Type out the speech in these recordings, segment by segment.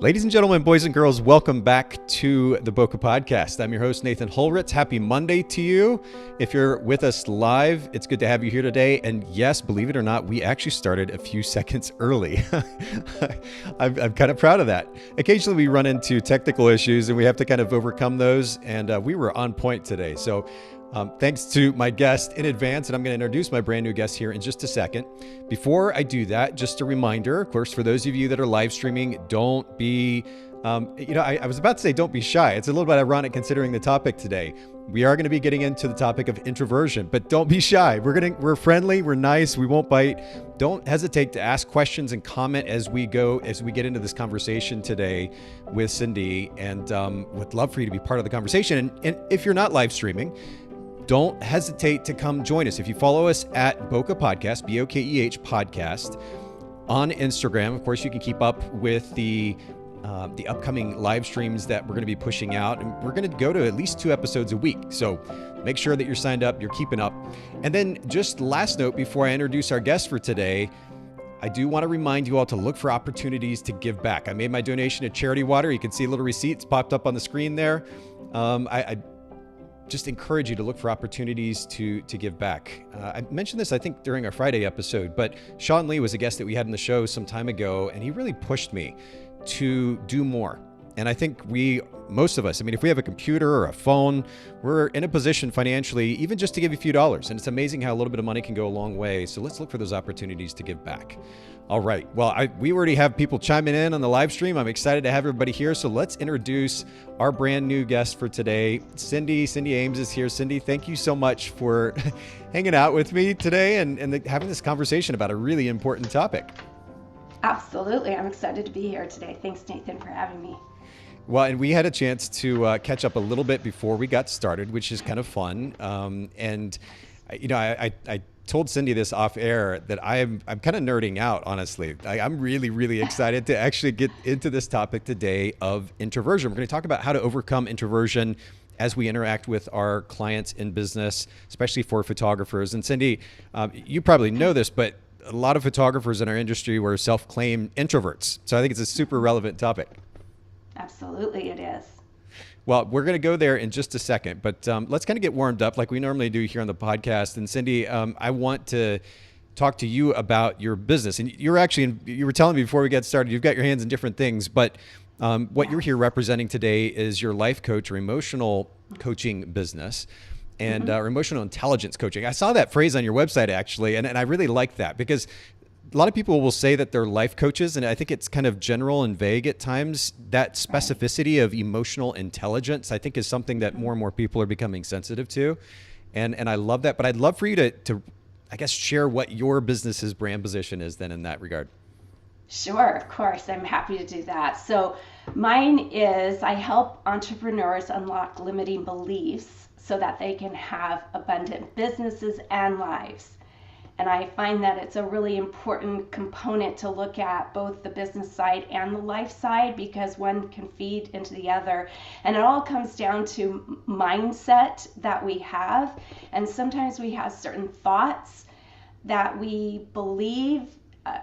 Ladies and gentlemen, boys and girls, welcome back to the Bokeh Podcast. I'm your host, Nathan Holritz. Happy Monday to you. If you're with us live, it's good to have you here today. And yes, believe it or not, we actually started a few seconds early. I'm kind of proud of that. Occasionally we run into technical issues and we have to kind of overcome those. And we were on point today. So thanks to my guest in advance, and I'm going to introduce my brand new guest here in just a second. Before I do that, just a reminder, of course, for those of you that are live streaming, don't be, I was about to say don't be shy. It's a little bit ironic considering the topic today. We are going to be getting into the topic of introversion, but don't be shy. We're friendly, we're nice, we won't bite. Don't hesitate to ask questions and comment as we get into this conversation today with Cindy, and would love for you to be part of the conversation. And if you're not live streaming, don't hesitate to come join us. If you follow us at Bokeh Podcast, Bokeh Podcast, on Instagram, of course, you can keep up with the upcoming live streams that we're going to be pushing out. And we're going to go to at least 2 episodes a week. So make sure that you're signed up, you're keeping up. And then just last note before I introduce our guest for today, I do want to remind you all to look for opportunities to give back. I made my donation to Charity Water. You can see a little receipt. It's popped up on the screen there. I just encourage you to look for opportunities to give back. I mentioned this, I think, during our Friday episode, but Sean Lee was a guest that we had in the show some time ago, and he really pushed me to do more. And I think most of us, if we have a computer or a phone, we're in a position financially, even just to give a few dollars. And it's amazing how a little bit of money can go a long way. So let's look for those opportunities to give back. All right. Well, we already have people chiming in on the live stream. I'm excited to have everybody here. So let's introduce our brand new guest for today. Cindy Ames is here. Cindy, thank you so much for hanging out with me today and having this conversation about a really important topic. Absolutely. I'm excited to be here today. Thanks, Nathan, for having me. Well, and we had a chance to catch up a little bit before we got started, which is kind of fun. I told Cindy this off air that I'm kind of nerding out, honestly. I'm really, really excited to actually get into this topic today of introversion. We're going to talk about how to overcome introversion as we interact with our clients in business, especially for photographers. And Cindy, you probably know this, but a lot of photographers in our industry were self-claimed introverts. So I think it's a super relevant topic. Absolutely, it is. Well, we're going to go there in just a second, but let's kind of get warmed up like we normally do here on the podcast. And Cindy, I want to talk to you about your business. And you were telling me before we get started, you've got your hands in different things, but what you're here representing today is your life coach or emotional coaching business and or emotional intelligence coaching. I saw that phrase on your website, actually, and I really like that because a lot of people will say that they're life coaches, and I think it's kind of general and vague at times. That specificity of emotional intelligence, I think, is something that more and more people are becoming sensitive to. And I love that. But I'd love for you to I guess, share what your business's brand position is then in that regard. Sure, of course. I'm happy to do that. So mine is I help entrepreneurs unlock limiting beliefs so that they can have abundant businesses and lives. And I find that it's a really important component to look at both the business side and the life side because one can feed into the other. And it all comes down to mindset that we have. And sometimes we have certain thoughts that we believe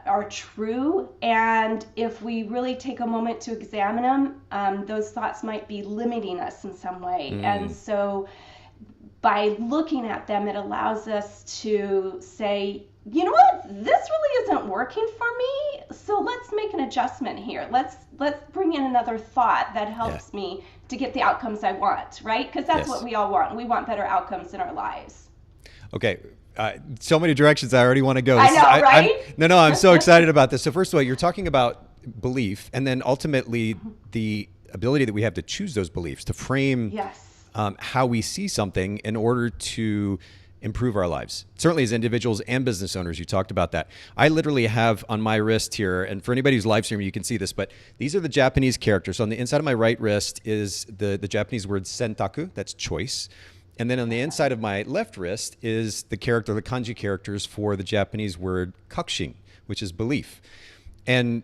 are true. And if we really take a moment to examine them, those thoughts might be limiting us in some way. And so by looking at them, it allows us to say, you know what, this really isn't working for me, so let's make an adjustment here. Let's bring in another thought that helps me to get the outcomes I want, right? Because that's what we all want. We want better outcomes in our lives. Okay. So many directions I already want to go. I know, right? I'm so excited about this. So first of all, you're talking about belief and then ultimately the ability that we have to choose those beliefs, to frame how we see something in order to improve our lives. Certainly as individuals and business owners, you talked about that. I literally have on my wrist here, and for anybody who's live streaming, you can see this, but these are the Japanese characters. So on the inside of my right wrist is the Japanese word sentaku, that's choice. And then on the inside of my left wrist is the kanji characters for the Japanese word kakushin, which is belief. And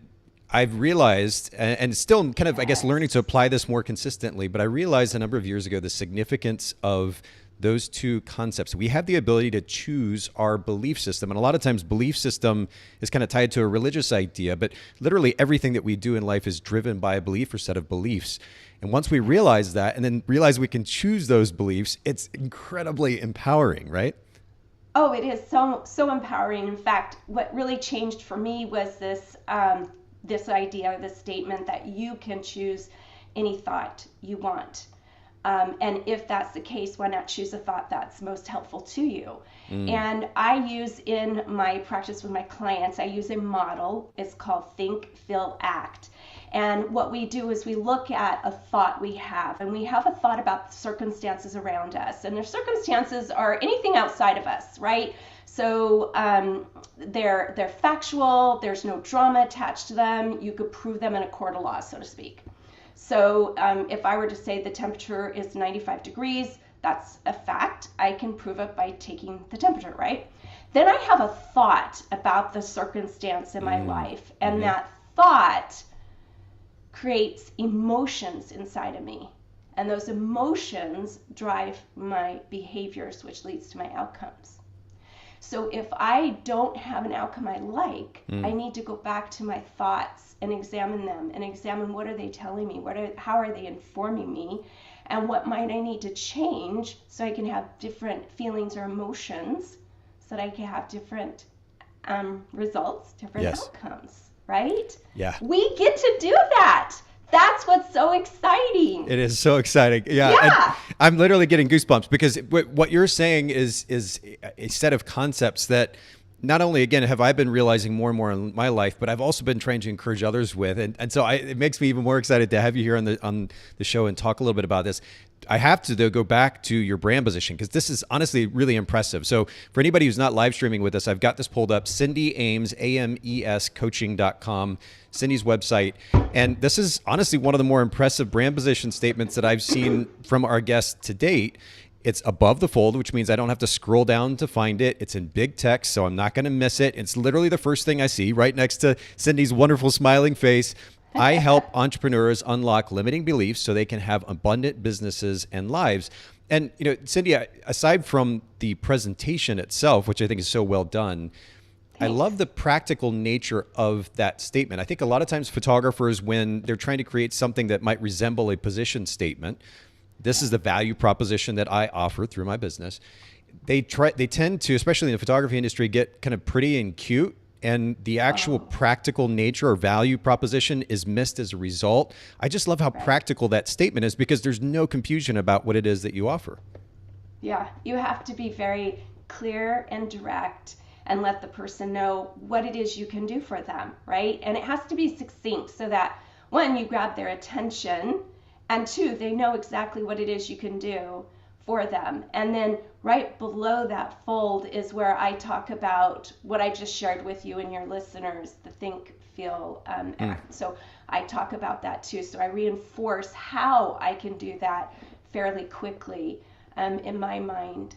I've realized, and still kind of, I guess, learning to apply this more consistently, but I realized a number of years ago the significance of those two concepts. We have the ability to choose our belief system. And a lot of times belief system is kind of tied to a religious idea, but literally everything that we do in life is driven by a belief or set of beliefs. And once we realize that and then realize we can choose those beliefs, it's incredibly empowering, right? Oh, it is so empowering. In fact, what really changed for me was this idea, this statement that you can choose any thought you want. And if that's the case, why not choose a thought that's most helpful to you? And I use in my practice with my clients, I use a model. It's called Think, Feel, Act. And what we do is we look at a thought we have, and we have a thought about the circumstances around us. And their circumstances are anything outside of us, right? So they're factual, there's no drama attached to them. You could prove them in a court of law, so to speak. So if I were to say the temperature is 95 degrees, that's a fact. I can prove it by taking the temperature, right? Then I have a thought about the circumstance in my life, and that thought creates emotions inside of me. And those emotions drive my behaviors, which leads to my outcomes. So if I don't have an outcome I like, I need to go back to my thoughts and examine them and examine what are they telling me, how are they informing me, and what might I need to change so I can have different feelings or emotions so that I can have different results, different outcomes, right? Yeah. We get to do that. That's what's so exciting. It is so exciting. Yeah. I'm literally getting goosebumps because what you're saying is a set of concepts that not only, again, have I been realizing more and more in my life, but I've also been trying to encourage others with. And so it makes me even more excited to have you here on the show and talk a little bit about this. I have to, though, go back to your brand position because this is honestly really impressive. So for anybody who's not live streaming with us, I've got this pulled up, Cindy Ames, AMES coaching.com, Cindy's website. And this is honestly one of the more impressive brand position statements that I've seen from our guests to date. It's above the fold, which means I don't have to scroll down to find it. It's in big text, so I'm not going to miss it. It's literally the first thing I see right next to Cindy's wonderful smiling face. I help entrepreneurs unlock limiting beliefs so they can have abundant businesses and lives. And, Cindy, aside from the presentation itself, which I think is so well done, I love the practical nature of that statement. I think a lot of times photographers, when they're trying to create something that might resemble a position statement, this is the value proposition that I offer through my business. They tend to, especially in the photography industry, get kind of pretty and cute. And the actual practical nature or value proposition is missed as a result. I just love how practical that statement is because there's no confusion about what it is that you offer. Yeah, you have to be very clear and direct and let the person know what it is you can do for them, right? And it has to be succinct so that, one, you grab their attention, and two, they know exactly what it is you can do for them. And then right below that fold is where I talk about what I just shared with you and your listeners, the think, feel, act. So I talk about that too. So I reinforce how I can do that fairly quickly in my mind.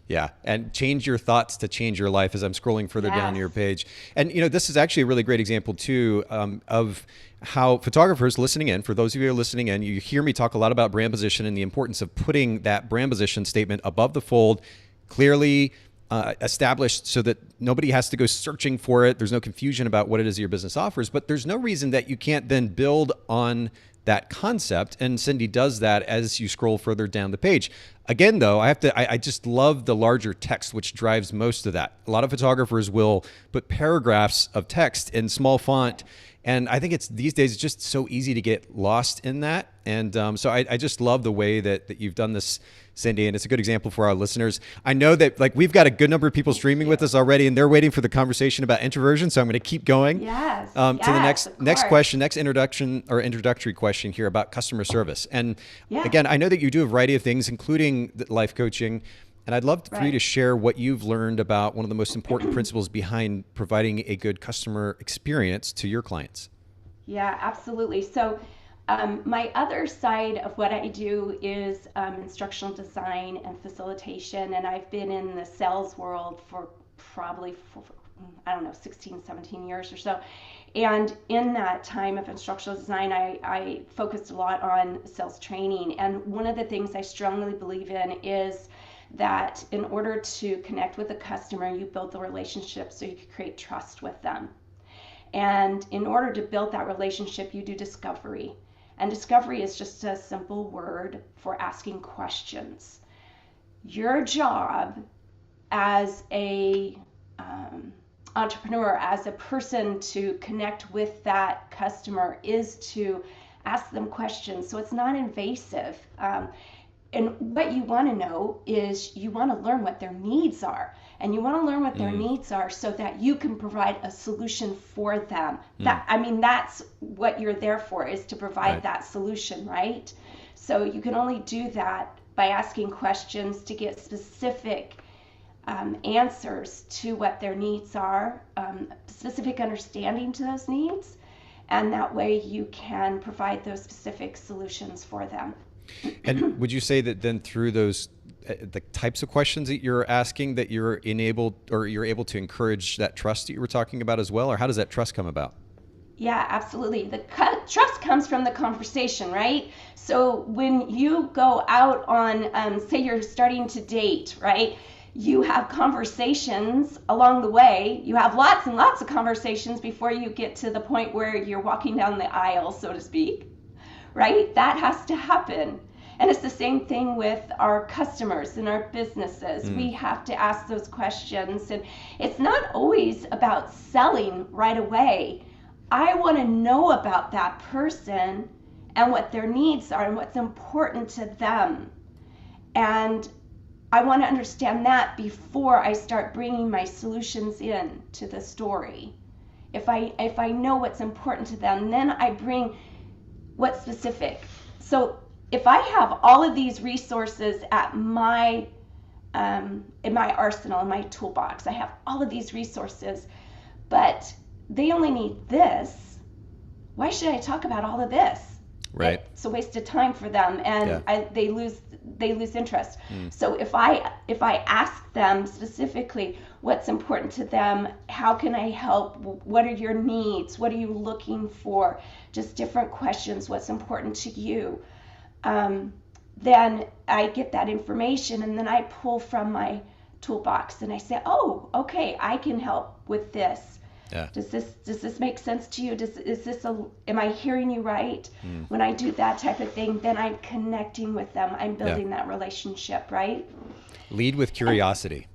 Yeah. And change your thoughts to change your life as I'm scrolling further down your page. And, this is actually a really great example too of how photographers listening in, for those of you who are listening in, you hear me talk a lot about brand position and the importance of putting that brand position statement above the fold, clearly established so that nobody has to go searching for it. There's no confusion about what it is your business offers, but there's no reason that you can't then build on that concept. And Cindy does that as you scroll further down the page. Again, though, I just love the larger text, which drives most of that. A lot of photographers will put paragraphs of text in small font. And I think these days it's just so easy to get lost in that. And so I just love the way that you've done this, Cindy, and it's a good example for our listeners. I know that we've got a good number of people streaming with us already, and they're waiting for the conversation about introversion. So I'm going to keep going to the next question, next introductory question here about customer service. And again, I know that you do a variety of things, including life coaching. And I'd love for you to share what you've learned about one of the most important principles behind providing a good customer experience to your clients. Yeah, absolutely. So my other side of what I do is instructional design and facilitation. And I've been in the sales world for probably, 16, 17 years or so. And in that time of instructional design, I focused a lot on sales training. And one of the things I strongly believe in is that in order to connect with a customer, you build the relationship so you can create trust with them. And in order to build that relationship, you do discovery. And discovery is just a simple word for asking questions. Your job as a entrepreneur, as a person to connect with that customer, is to ask them questions. So it's not invasive. And what you want to know is you want to learn what their needs are. And you want to learn what their needs are so that you can provide a solution for them. That's what you're there for, is to provide that solution, right? So you can only do that by asking questions to get specific answers to what their needs are, specific understanding to those needs, and that way you can provide those specific solutions for them. And would you say that then through those the types of questions that you're asking, that you're able to encourage that trust that you were talking about as well, or how does that trust come about? Yeah, absolutely. The trust comes from the conversation, right? So when you go out on, say you're starting to date, right? You have conversations along the way. You have lots and lots of conversations before you get to the point where you're walking down the aisle, so to speak, right? That has to happen. And it's the same thing with our customers and our businesses. We have to ask those questions. And it's not always about selling right away. I want to know about that person and what their needs are and what's important to them. And I want to understand that before I start bringing my solutions in to the story. If I know what's important to them, then I bring what's specific. So if I have all of these resources at my in my arsenal, in my toolbox, I have all of these resources, but they only need this, why should I talk about all of this? Right. It's a waste of time for them, and they lose interest. So if I ask them specifically what's important to them, how can I help? What are your needs? What are you looking for? Just different questions. What's important to you? Then I get that information, and then I pull from my toolbox and I say, oh, okay, I can help with this. Yeah. Does this make sense to you? Am I hearing you right? When I do that type of thing, then I'm connecting with them. I'm building that relationship, right? Lead with curiosity.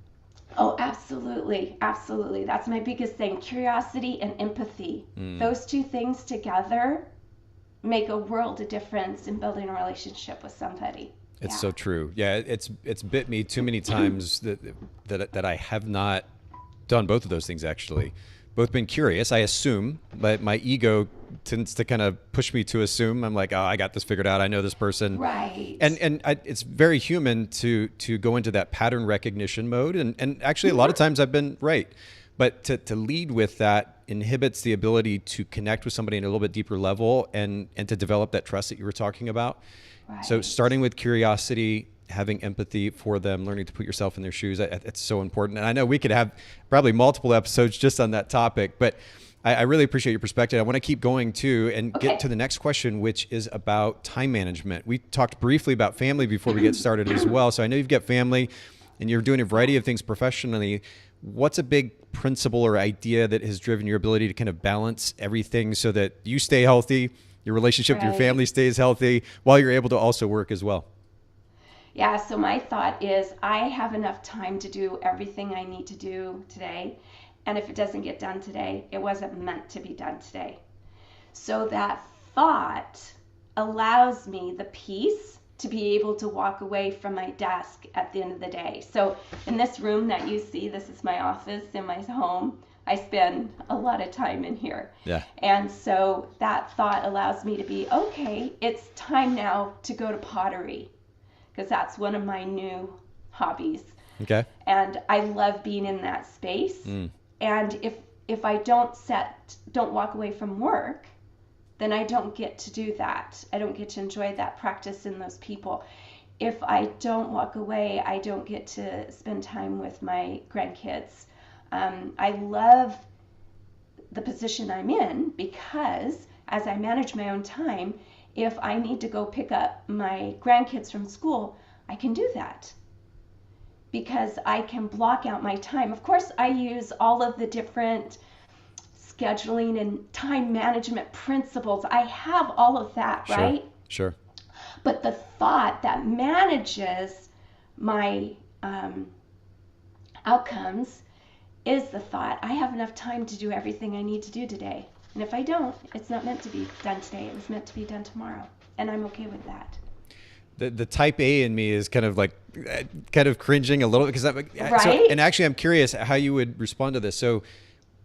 Oh, absolutely. Absolutely. That's my biggest thing. Curiosity and empathy. Those two things together make a world of difference in building a relationship with somebody. It's so true. Yeah, it's bit me too many times that I have not done both of those things, actually. Both been curious, I assume, but my ego tends to kind of push me to assume. I'm like, oh, I got this figured out. I know this person. Right. And it's very human to go into that pattern recognition mode. And actually, a lot of times I've been right. But to lead with that inhibits the ability to connect with somebody in a little bit deeper level and to develop that trust that you were talking about. Right. So starting with curiosity, having empathy for them, learning to put yourself in their shoes, it's so important. And I know we could have probably multiple episodes just on that topic, but I really appreciate your perspective. I want to keep going too and get to the next question, which is about time management. We talked briefly about family before we get started as well. So I know you've got family and you're doing a variety of things professionally. What's a big principle or idea that has driven your ability to kind of balance everything so that you stay healthy, your relationship with your family stays healthy, while you're able to also work as well? Yeah, so my thought is I have enough time to do everything I need to do today. And if it doesn't get done today, it wasn't meant to be done today. So that thought allows me the peace to be able to walk away from my desk at the end of the day. So in this room that you see, this is my office in my home. I spend a lot of time in here. Yeah. And so that thought allows me to be, okay, it's time now to go to pottery, because that's one of my new hobbies. Okay. And I love being in that space. And if I don't walk away from work, then I don't get to do that. I don't get to enjoy that practice in those people. If I don't walk away, I don't get to spend time with my grandkids. I love the position I'm in, because as I manage my own time, if I need to go pick up my grandkids from school, I can do that because I can block out my time. Of course, I use all of the different scheduling and time management principles. I have all of that, Sure, right? sure. But the thought that manages my outcomes is the thought, I have enough time to do everything I need to do today. And if I don't, it's not meant to be done today. It was meant to be done tomorrow. And I'm okay with that. The type A in me is kind of cringing a little because right. And actually I'm curious how you would respond to this. So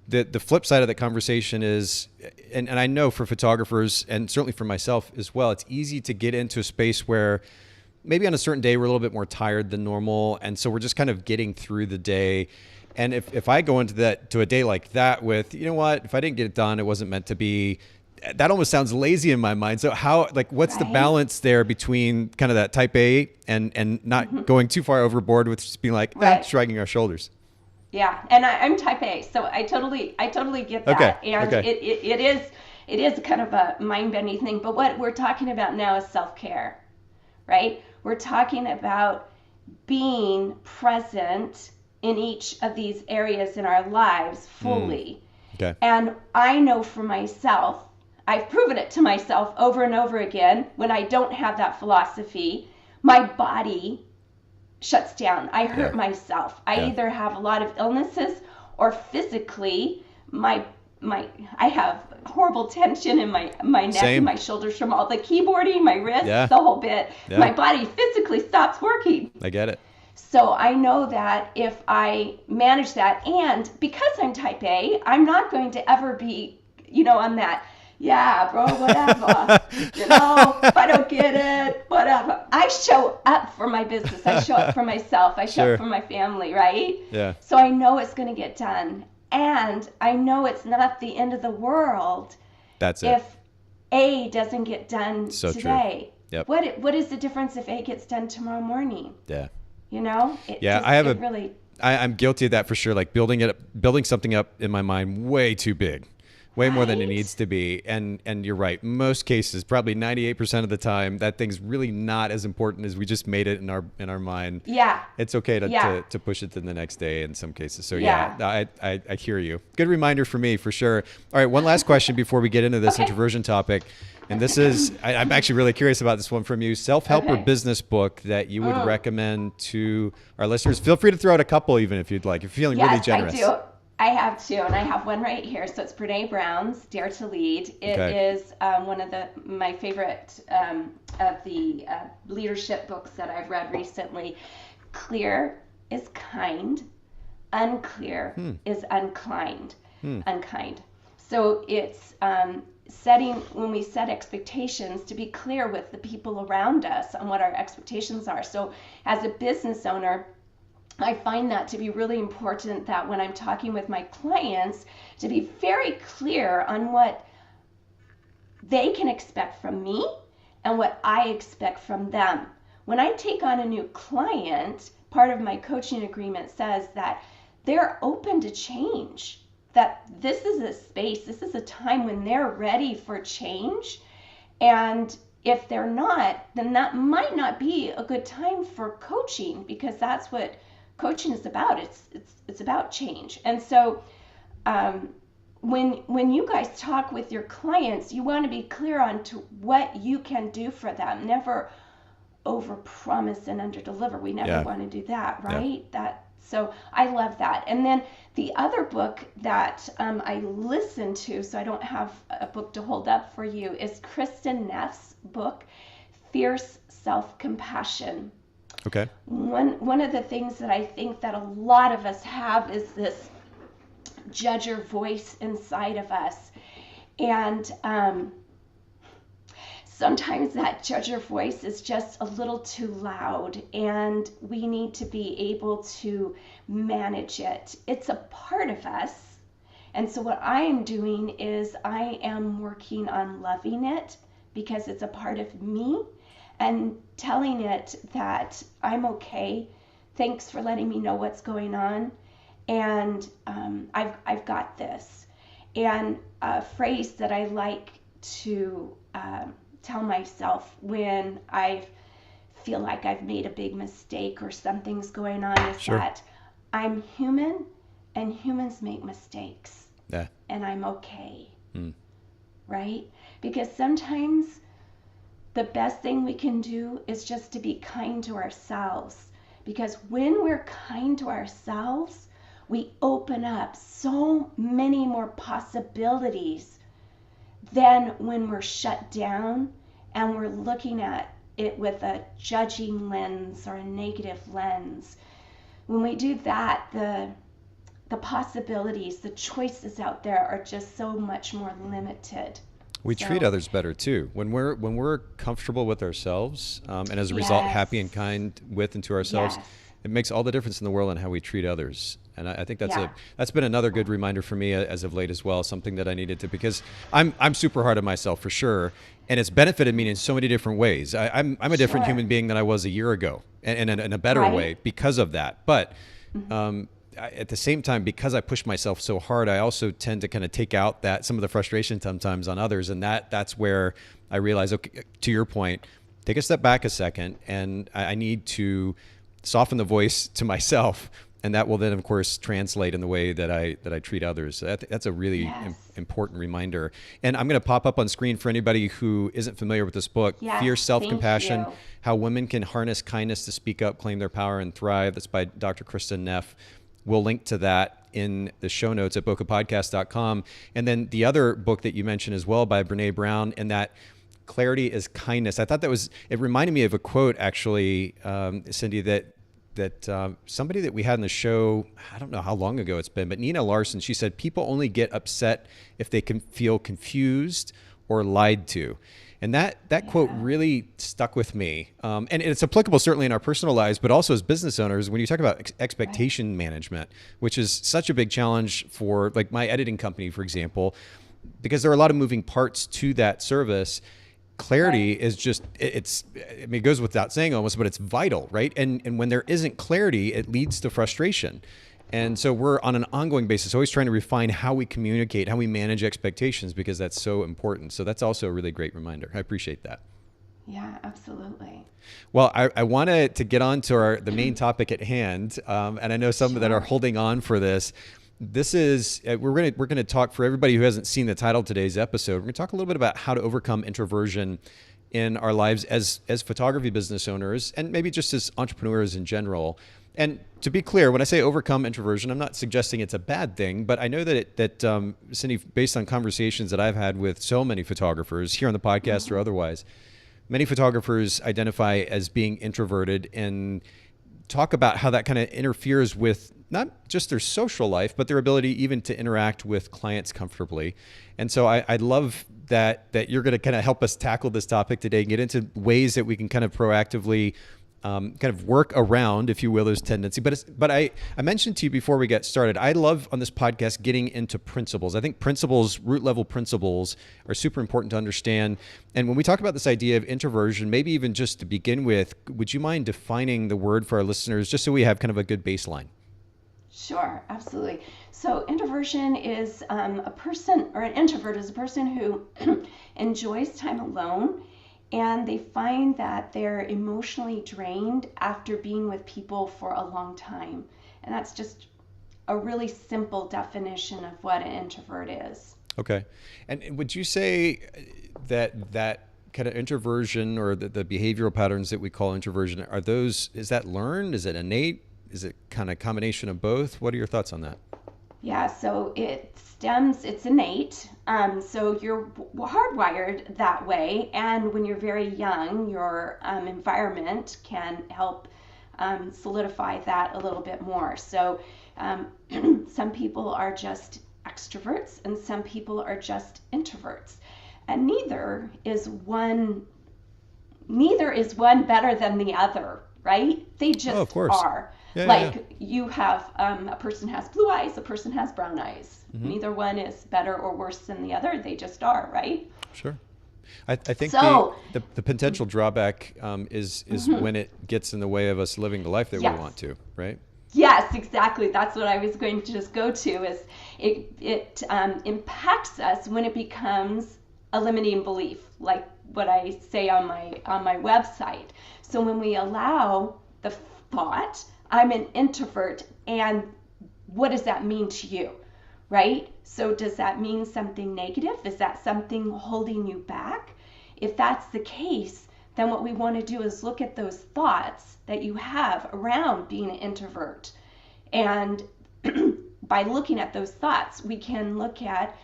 the flip side of the conversation is, and I know for photographers and certainly for myself as well, it's easy to get into a space where maybe on a certain day we're a little bit more tired than normal. And so we're just kind of getting through the day. And if I go to a day like that with, you know what, if I didn't get it done, it wasn't meant to be, that almost sounds lazy in my mind. So what's the balance there between kind of that type A and not going too far overboard with just being like, shrugging our shoulders? Yeah. And I'm type A. So I totally get that. Okay. And it is kind of a mind-bending thing. But what we're talking about now is self-care, right? We're talking about being present in each of these areas in our lives fully. Okay. And I know for myself, I've proven it to myself over and over again, when I don't have that philosophy, my body shuts down. I hurt myself. I either have a lot of illnesses or physically I have horrible tension in my neck and my shoulders from all the keyboarding, my wrists, the whole bit. Yeah. My body physically stops working. I get it. So I know that if I manage that, and because I'm type A, I'm not going to ever be, on that, yeah, bro, whatever, if I don't get it, whatever. I show up for my business. I show up for myself. I show up for my family, right? Yeah. So I know it's going to get done. And I know it's not the end of the world. That's it. If A doesn't get done today. True. Yep. What is the difference if A gets done tomorrow morning? Yeah. I'm guilty of that for sure. Like building something up in my mind way too big, way more than it needs to be. And you're right. Most cases, probably 98% of the time, that thing's really not as important as we just made it in our mind. Yeah. It's okay to push it to the next day in some cases. So I hear you. Good reminder for me for sure. All right. One last question before we get into this introversion topic. And this is, I'm actually really curious about this one from you. Self-help or business book that you would recommend to our listeners? Feel free to throw out a couple even if you'd like. If you're feeling really generous. Yes, I do. I have two, and I have one right here. So it's Brené Brown's Dare to Lead. It is one of my favorite of the leadership books that I've read recently. Clear is kind. Unclear is unkind. Unkind. So it's when we set expectations, to be clear with the people around us on what our expectations are. So as a business owner, I find that to be really important, that when I'm talking with my clients, to be very clear on what they can expect from me and what I expect from them. When I take on a new client, part of my coaching agreement says that they're open to change, that this is a space, this is a time when they're ready for change. And if they're not, then that might not be a good time for coaching, because that's what coaching is about. It's about change. And so when you guys talk with your clients, you want to be clear on to what you can do for them. Never overpromise and underdeliver. We never want to do that, right? So I love that. And then the other book that I listen to, so I don't have a book to hold up for you, is Kristin Neff's book, Fierce Self-Compassion. Okay. One of the things that I think that a lot of us have is this judger voice inside of us. And sometimes that judger voice is just a little too loud, and we need to be able to manage it. It's a part of us. And so what I am doing is I am working on loving it, because it's a part of me, and telling it that I'm okay. Thanks for letting me know what's going on. And I've got this. And a phrase that I like to tell myself when I feel like I've made a big mistake or something's going on is that I'm human and humans make mistakes. Yeah. And I'm okay. Right? Because sometimes the best thing we can do is just to be kind to ourselves. Because when we're kind to ourselves, we open up so many more possibilities than when we're shut down and we're looking at it with a judging lens or a negative lens. When we do that, the possibilities, the choices out there are just so much more limited. We treat others better too. When we're comfortable with ourselves, and as a result, happy and kind with and to ourselves, it makes all the difference in the world in how we treat others. And I think that's been another good reminder for me as of late as well. Something that I needed to, because I'm super hard on myself for sure, and it's benefited me in so many different ways. I'm a different human being than I was a year ago, and in a better way because of that. But at the same time, because I push myself so hard, I also tend to kind of take out some of the frustration sometimes on others. And that's where I realize, okay, to your point, take a step back a second, and I need to soften the voice to myself. And that will then, of course, translate in the way that I treat others. That's a really important reminder. And I'm going to pop up on screen for anybody who isn't familiar with this book, Fear, Self-Compassion, How Women Can Harness Kindness to Speak Up, Claim Their Power, and Thrive. That's by Dr. Kristin Neff. We'll link to that in the show notes at bokehpodcast.com. And then the other book that you mentioned as well by Brené Brown, and that Clarity is Kindness. I thought it reminded me of a quote, actually, Cindy, that somebody that we had in the show, I don't know how long ago it's been, but Nina Larson, she said, people only get upset if they can feel confused or lied to. And that quote really stuck with me. And it's applicable certainly in our personal lives, but also as business owners, when you talk about expectation management, which is such a big challenge for like my editing company, for example, because there are a lot of moving parts to that service. Clarity is just, it goes without saying almost, but it's vital, right? And when there isn't clarity, it leads to frustration. And so we're on an ongoing basis, always trying to refine how we communicate, how we manage expectations, because that's so important. So that's also a really great reminder. I appreciate that. Yeah, absolutely. Well, I wanted to get on to the main topic at hand. And I know some that are holding on for this. This is, we're going to talk, for everybody who hasn't seen the title of today's episode, we're going to talk a little bit about how to overcome introversion in our lives as photography business owners, and maybe just as entrepreneurs in general. And to be clear, when I say overcome introversion, I'm not suggesting it's a bad thing, but I know that Cindy, based on conversations that I've had with so many photographers here on the podcast or otherwise, many photographers identify as being introverted and talk about how that kind of interferes with not just their social life, but their ability even to interact with clients comfortably. And so I'd love that you're going to kind of help us tackle this topic today and get into ways that we can kind of proactively kind of work around, if you will, those tendencies. But I mentioned to you before we get started, I love on this podcast getting into principles. I think principles, root level principles, are super important to understand. And when we talk about this idea of introversion, maybe even just to begin with, would you mind defining the word for our listeners, just so we have kind of a good baseline? Sure, absolutely. So introversion is a person, or an introvert is a person who enjoys time alone, and they find that they're emotionally drained after being with people for a long time. And that's just a really simple definition of what an introvert is. Okay. And would you say that kind of introversion, or the behavioral patterns that we call introversion, is that learned? Is it innate? Is it kind of a combination of both? What are your thoughts on that? Yeah, so it's innate. So you're hardwired that way. And when you're very young, your environment can help solidify that a little bit more. So some people are just extroverts and some people are just introverts. And neither is one better than the other, right? They just are. Yeah, you have a person has blue eyes, a person has brown eyes. Mm-hmm. Neither one is better or worse than the other. They just are, right? Sure. I think the potential drawback is when it gets in the way of us living the life that we want to, right? Yes, exactly. That's what I was going to just go to. Is it impacts us when it becomes a limiting belief, like what I say on my website. So when we allow the thought, I'm an introvert, and what does that mean to you, right? So does that mean something negative? Is that something holding you back? If that's the case, then what we want to do is look at those thoughts that you have around being an introvert. And by looking at those thoughts, we can look at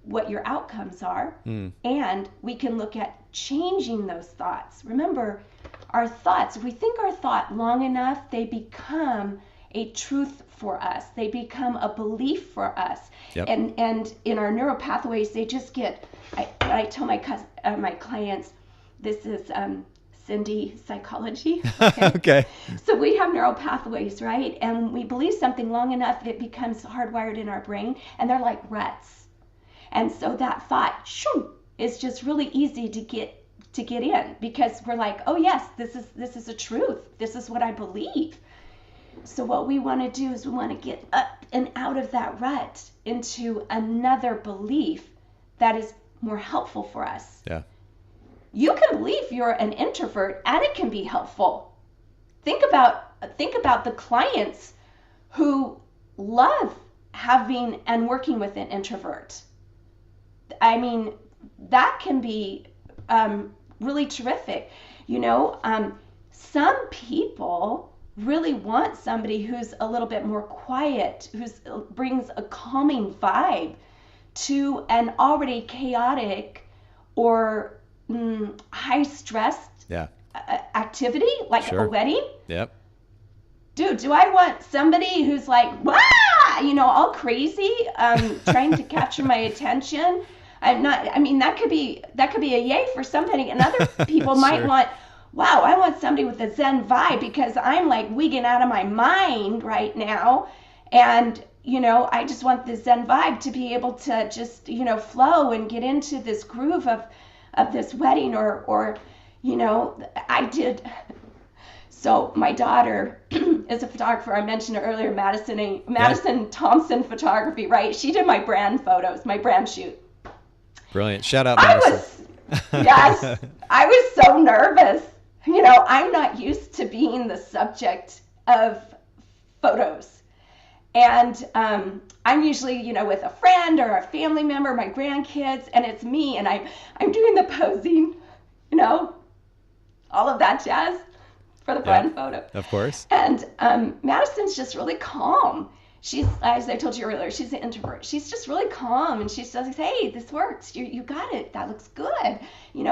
what your outcomes are, and we can look at changing those thoughts. Remember, our thoughts, if we think our thought long enough, they become a truth for us. They become a belief for us. Yep. And in our neural pathways, they just get, I tell my clients, this is Cindy psychology. Okay. So we have neural pathways, right? And we believe something long enough, it becomes hardwired in our brain, and they're like ruts. And so that thought, shoo, is just really easy to get in, because we're like, oh yes, this is a truth. This is what I believe. So what we want to do is we want to get up and out of that rut into another belief that is more helpful for us. Yeah. You can believe you're an introvert, and it can be helpful. Think about the clients who love having and working with an introvert. I mean, that can be really terrific. Some people really want somebody who's a little bit more quiet, who brings a calming vibe to an already chaotic or high stress activity, like Sure. a wedding. Yep. Dude, do I want somebody who's like, wah, all crazy, trying to capture my attention? That could be a yay for somebody, and other people might want, wow, I want somebody with a Zen vibe, because I'm like wigging out of my mind right now, and I just want the Zen vibe to be able to just flow and get into this groove of this wedding, or I did. So my daughter is a photographer. I mentioned her earlier, Madison Thompson Photography, right? She did my brand photos, my brand shoot. Brilliant. Shout out, Madison. I was so nervous. I'm not used to being the subject of photos. And I'm usually, with a friend or a family member, my grandkids, and it's me, and I'm doing the posing, all of that jazz for the brand photo. Of course. And Madison's just really calm. She's, as I told you earlier, she's an introvert. She's just really calm, and she says, hey, this works. You got it. That looks good.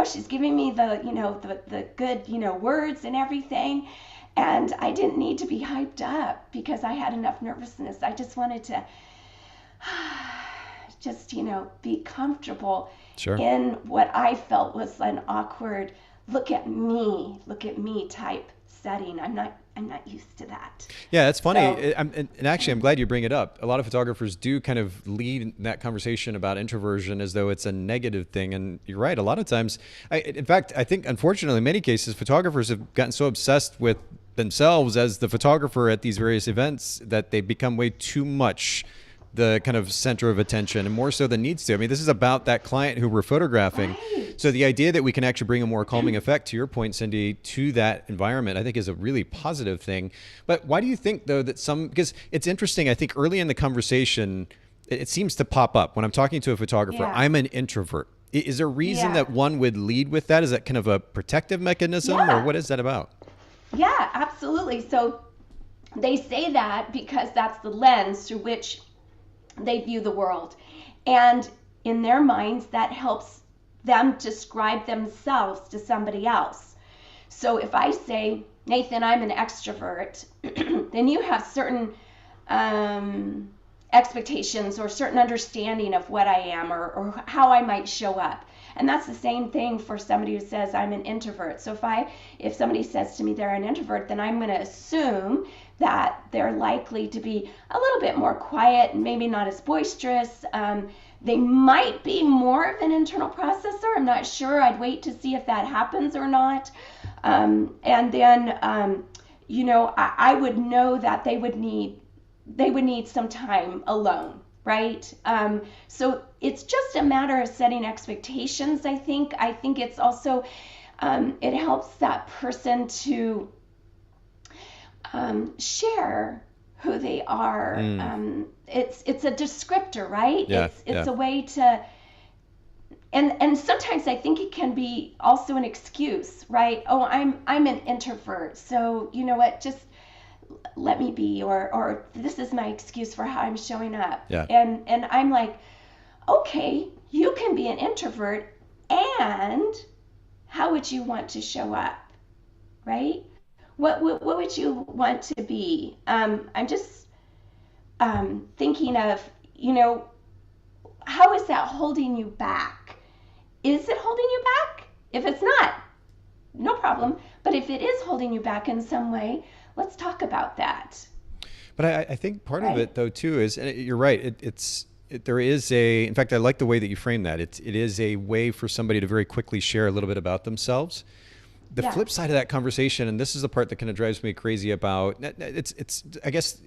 She's giving me the good, words and everything. And I didn't need to be hyped up because I had enough nervousness. I just wanted to be comfortable in what I felt was an awkward look at me type setting. I'm not used to that. Yeah, it's funny. And actually, I'm glad you bring it up. A lot of photographers do kind of lead that conversation about introversion as though it's a negative thing. And you're right. A lot of times, in fact, I think, unfortunately, in many cases, photographers have gotten so obsessed with themselves as the photographer at these various events that they become way too much the kind of center of attention, and more so than needs to. I mean, this is about that client who we're photographing. Right. So the idea that we can actually bring a more calming effect, to your point, Cindy, to that environment, I think is a really positive thing. But why do you think, though, that because it's interesting, I think early in the conversation, it seems to pop up when I'm talking to a photographer, I'm an introvert. Is there a reason that one would lead with that? Is that kind of a protective mechanism, or what is that about? Yeah, absolutely. So they say that because that's the lens through which they view the world. And in their minds, that helps them describe themselves to somebody else. So if I say, Nathan, I'm an extrovert, then you have certain expectations or certain understanding of what I am or how I might show up. And that's the same thing for somebody who says I'm an introvert. So if somebody says to me they're an introvert, then I'm going to assume that they're likely to be a little bit more quiet and maybe not as boisterous. They might be more of an internal processor. I'm not sure. I'd wait to see if that happens or not. And then I would know that they would need some time alone, right? So it's just a matter of setting expectations. I think it's also it helps that person to share who they are. It's a descriptor, right? Yeah, it's a way to, and sometimes I think it can be also an excuse, right? Oh, I'm an introvert, so you know what, just let me be, or this is my excuse for how I'm showing up. Yeah. And I'm like, okay, you can be an introvert, and how would you want to show up, right? What would you want to be? I'm just thinking of, how is that holding you back? Is it holding you back? If it's not, no problem. But if it is holding you back in some way, let's talk about that. But I think part of it, though, too, is, and you're right, there is in fact, I like the way that you frame that. It is a way for somebody to very quickly share a little bit about themselves. The flip side of that conversation, and this is the part that kind of drives me crazy about, it's I guess,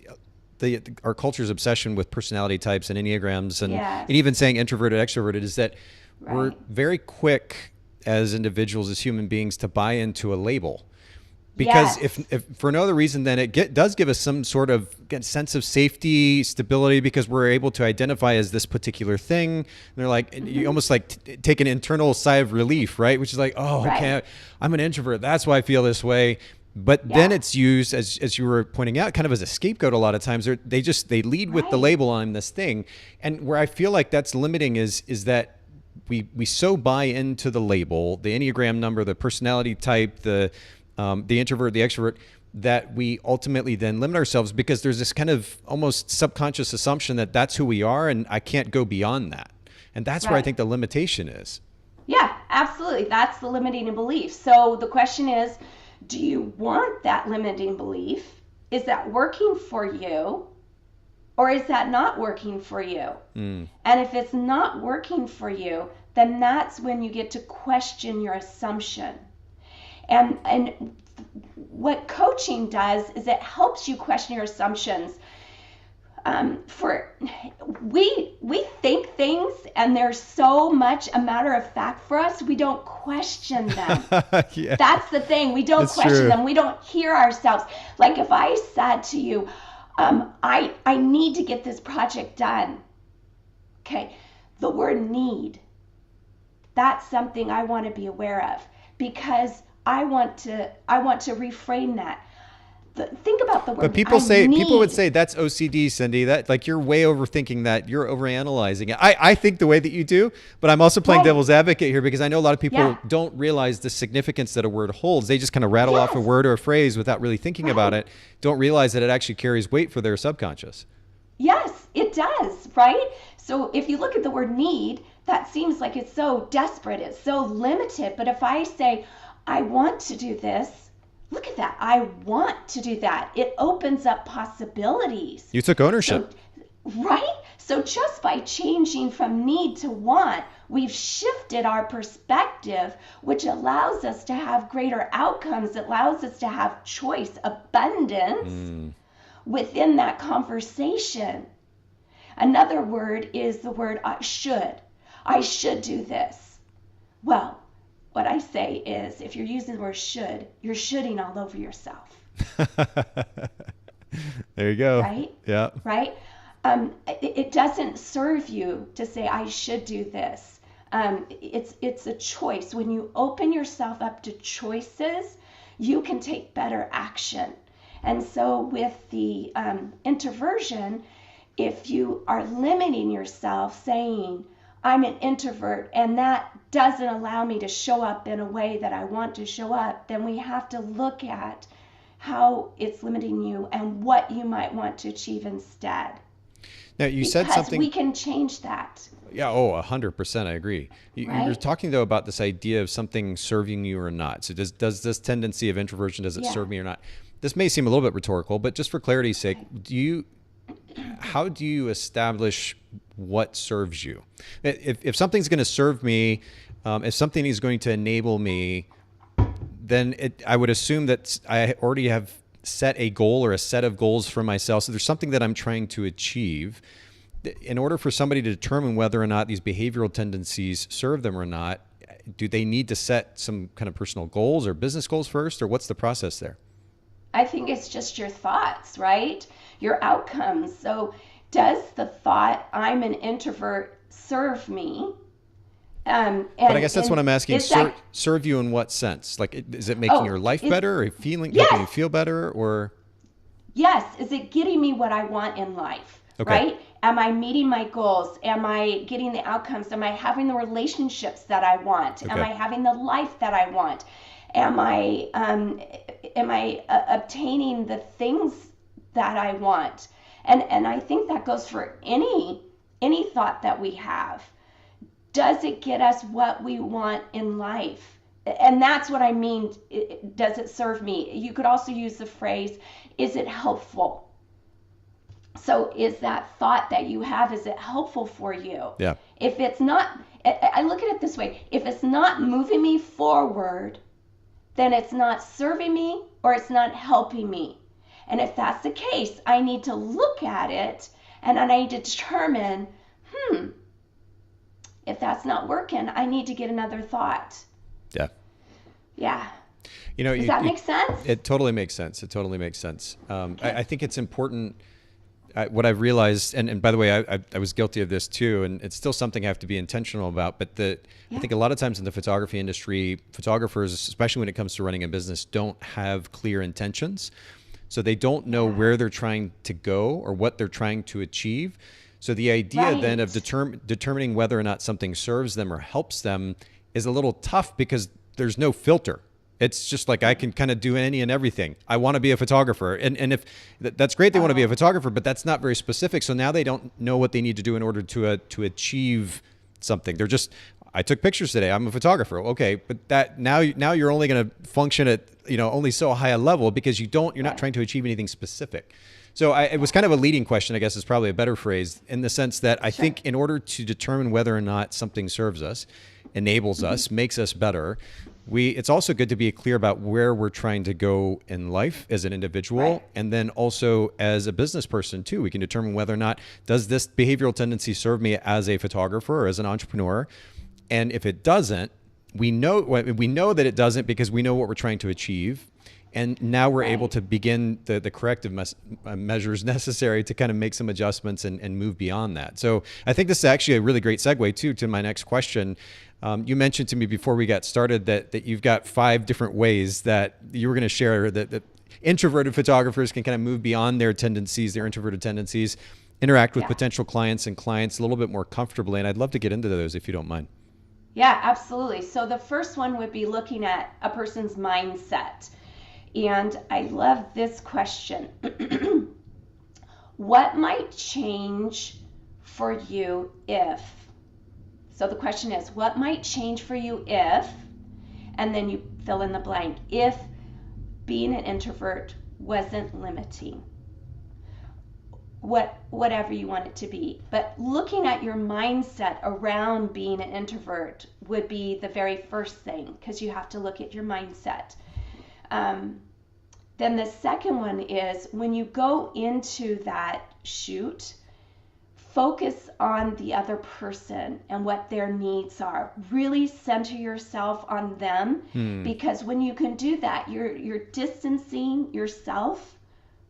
our culture's obsession with personality types and enneagrams and even saying introverted, extroverted, is that we're very quick as individuals, as human beings, to buy into a label. Because if for no other reason than it does give us some sort of sense of safety, stability, because we're able to identify as this particular thing. And they're like, you almost like take an internal sigh of relief, right? Which is like, oh, okay, I'm an introvert. That's why I feel this way. But then it's used, as you were pointing out, kind of as a scapegoat a lot of times. They lead with the label on this thing. And where I feel like that's limiting is that we so buy into the label, the Enneagram number, the personality type, the introvert, the extrovert, that we ultimately then limit ourselves because there's this kind of almost subconscious assumption that that's who we are and I can't go beyond that. And that's where I think the limitation is. Yeah, absolutely. That's the limiting belief. So the question is, do you want that limiting belief? Is that working for you? Or is that not working for you? And if it's not working for you, then that's when you get to question your assumption. And what coaching does is it helps you question your assumptions. We think things, and they're so much a matter of fact for us, we don't question them. That's the thing. We don't question them. We don't hear ourselves. Like if I said to you, I need to get this project done. Okay, the word need, that's something I want to be aware of, because I want to reframe that. Think about the word. But people would say that's OCD, Cindy. That like you're way overthinking that. You're overanalyzing it. I think the way that you do, but I'm also playing devil's advocate here because I know a lot of people don't realize the significance that a word holds. They just kind of rattle off a word or a phrase without really thinking about it. Don't realize that it actually carries weight for their subconscious. Yes, it does, right? So if you look at the word need, that seems like it's so desperate, it's so limited. But if I say, I want to do this, look at that. I want to do that. It opens up possibilities. You took ownership. So just by changing from need to want, we've shifted our perspective, which allows us to have greater outcomes. It allows us to have choice, abundance within that conversation. Another word is the word I should. I should do this. Well, what I say is, if you're using the word should, you're shoulding all over yourself. There you go. Right? Yeah. Right? It doesn't serve you to say, I should do this. It's a choice. When you open yourself up to choices, you can take better action. And so with the introversion, if you are limiting yourself, saying, I'm an introvert, and that doesn't allow me to show up in a way that I want to show up, then we have to look at how it's limiting you and what you might want to achieve instead. Now, you said something. Because we can change that. Yeah, 100%. I agree. You're talking, though, about this idea of something serving you or not. So does this tendency of introversion, does it serve me or not? This may seem a little bit rhetorical, but just for clarity's sake, how do you establish what serves you? If something's going to serve me, if something is going to enable me, then I would assume that I already have set a goal or a set of goals for myself. So there's something that I'm trying to achieve. In order for somebody to determine whether or not these behavioral tendencies serve them or not, do they need to set some kind of personal goals or business goals first, or what's the process there? I think it's just your thoughts, right? Your outcomes. So does the thought, I'm an introvert, serve me? But I guess that's what I'm asking. Serve you in what sense? Like, is it making your life better, or helping you feel better, or? Yes. Is it getting me what I want in life, right? Am I meeting my goals? Am I getting the outcomes? Am I having the relationships that I want? Am I having the life that I want? Am I obtaining the things that I want? And I think that goes for any thought that we have. Does it get us what we want in life? And that's what I mean. Does it serve me? You could also use the phrase, is it helpful? So is that thought that you have, is it helpful for you? Yeah. If it's not, I look at it this way. If it's not moving me forward, then it's not serving me or it's not helping me. And if that's the case, I need to look at it and I need to determine, if that's not working, I need to get another thought. Yeah. Yeah. Does that make sense? It totally makes sense. It totally makes sense. I think it's important. What I've realized, and by the way, I was guilty of this too, and it's still something I have to be intentional about, but I think a lot of times in the photography industry, photographers, especially when it comes to running a business, don't have clear intentions. So they don't know where they're trying to go or what they're trying to achieve. So the idea then of determining whether or not something serves them or helps them is a little tough because there's no filter. It's just like I can kind of do any and everything. I want to be a photographer. And if that's great, they want to be a photographer, but that's not very specific. So now they don't know what they need to do in order to achieve something. They're just, I took pictures today. I'm a photographer. Okay. But that now you're only going to function at, only so high a level because you're not trying to achieve anything specific. So it was kind of a leading question, I guess is probably a better phrase, in the sense that I think in order to determine whether or not something serves us, enables us, makes us better, it's also good to be clear about where we're trying to go in life as an individual, and then also as a business person too. We can determine whether or not, does this behavioral tendency serve me as a photographer or as an entrepreneur? And if it doesn't, we know that it doesn't because we know what we're trying to achieve. And now we're able to begin the corrective measures necessary to kind of make some adjustments and move beyond that. So I think this is actually a really great segue too to my next question. You mentioned to me before we got started that you've got 5 different ways that you were going to share that introverted photographers can kind of move beyond their tendencies, their introverted tendencies, interact with potential clients and clients a little bit more comfortably. And I'd love to get into those if you don't mind. Yeah, absolutely. So the first one would be looking at a person's mindset. And I love this question. What might change for you if? So the question is, what might change for you if, and then you fill in the blank, if being an introvert wasn't limiting? Whatever you want it to be. But looking at your mindset around being an introvert would be the very first thing, because you have to look at your mindset. Then the second one is when you go into that shoot, focus on the other person and what their needs are. Really center yourself on them, because when you can do that, you're distancing yourself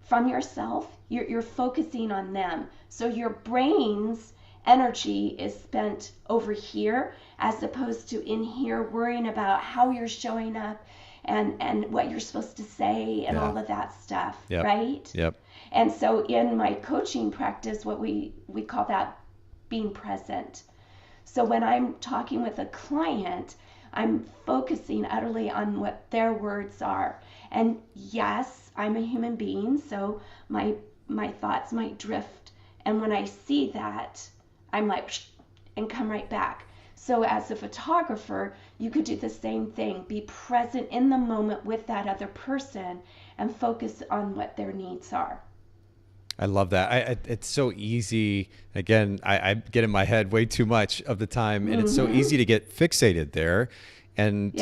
from yourself. You're focusing on them. So your brain's energy is spent over here as opposed to in here worrying about how you're showing up and what you're supposed to say and all of that stuff, right? Yep. And so in my coaching practice, what we call that being present. So when I'm talking with a client, I'm focusing utterly on what their words are. And yes, I'm a human being, so my thoughts might drift. And when I see that, I'm like, and come right back. So as a photographer, you could do the same thing. Be present in the moment with that other person and focus on what their needs are. I love that. It's so easy. Again, I get in my head way too much of the time, and it's so easy to get fixated there. And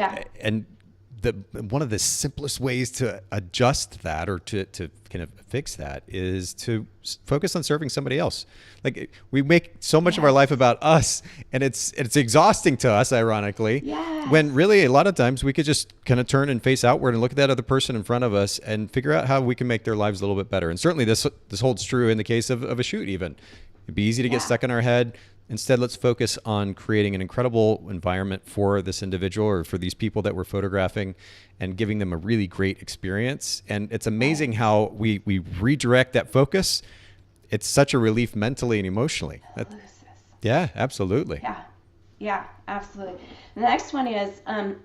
one of the simplest ways to adjust that or to kind of fix that is to focus on serving somebody else. Like we make so much of our life about us, and it's exhausting to us, ironically, when really a lot of times we could just kind of turn and face outward and look at that other person in front of us and figure out how we can make their lives a little bit better. And certainly this holds true in the case of a shoot even. It'd be easy to get stuck in our head. Instead, let's focus on creating an incredible environment for this individual or for these people that we're photographing and giving them a really great experience. And it's amazing how we redirect that focus. It's such a relief mentally and emotionally. Yeah, absolutely. Yeah, absolutely. The next one is